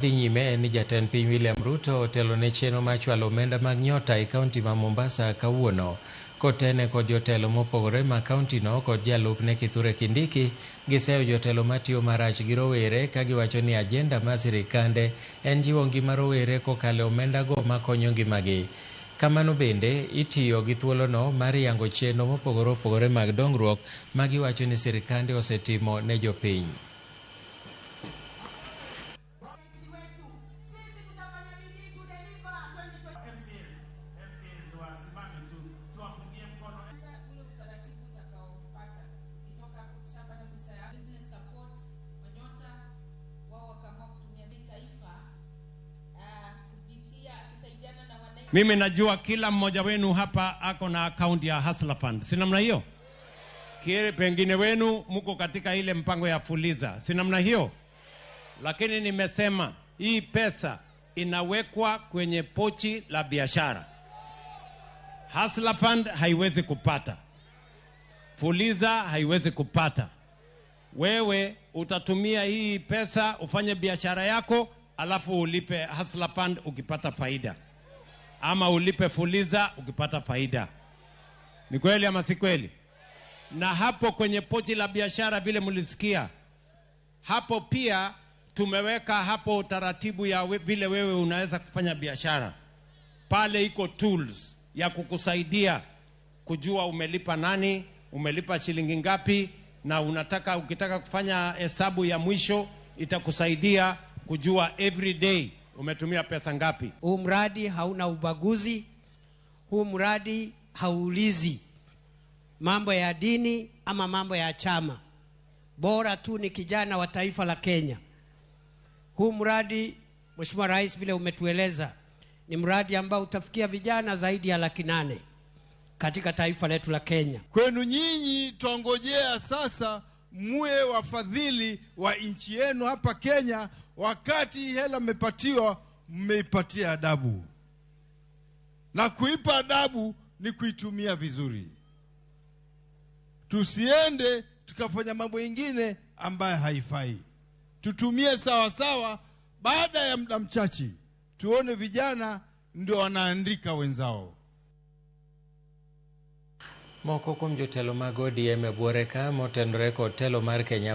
Dhi nyime ni jatend piny William Ruto otelo ne chenro mar chwalo omenda mag nyota e kaunti ma Mombasa kawuono. Kotene kod jotelo mopogore ma kaunti no kod jalupne Kithure Kindiki giseyo jotelo matiyo marach gi rowere ka giwacho ni ajenda mar sirikande en jiwo ngima rowere kokalo omenda go makonyo ngimagi. Kamano bende itiyo gi thuolono mar yango chenro mopogore opogore mag dongruok ma giwacho ni sirikande osetimo ne jopiny. Mimi najua kila mmoja wenu hapa ako na account ya Hustler Fund. Si namna hiyo? Kile pengine wenu mko katika ile mpango ya Fuliza. Si namna hiyo? Lakini nimesema hii pesa inawekwa kwenye pochi la biashara. Hustler Fund haiwezi kupata. Fuliza haiwezi kupata. Wewe utatumia hii pesa ufanye biashara yako alafu ulipe Hustler Fund ukipata faida. Ama ulipe Fuliza ukipata faida. Ni kweli ama si kweli? Na hapo kwenye pochi la biashara vile mlisikia, hapo pia tumeweka hapo taratibu ya vile wewe unaweza kufanya biashara. Pale iko tools ya kukusaidia kujua umelipa nani, umelipa shilingi ngapi, na ukitaka kufanya hesabu ya mwisho itakusaidia kujua every day umetumia pesa ngapi. Huu mradi hauna ubaguzi. Huu mradi haulizi mambo ya dini ama mambo ya chama. Bora tu ni kijana wa taifa la Kenya. Huu mradi, Mheshimiwa Rais, vile umetueleza, ni mradi ambao utafikia vijana zaidi ya 800,000 katika taifa letu la Kenya. Kwenu nyinyi tuongojea sasa muwe wafadhili wa nchi yenu hapa Kenya. Wakati hela mmepatiwa, mmeipatia adabu. Na kuipa adabu ni kuitumia vizuri. Tusiende tukafanya mambo mengine ambayo haifai. Tutumie sawa sawa. Baada ya muda mchache tuone vijana ndio wanaandika wenzao. Moko kuom jotelo mag ODM e buore ka motenore kod telo mar Kenya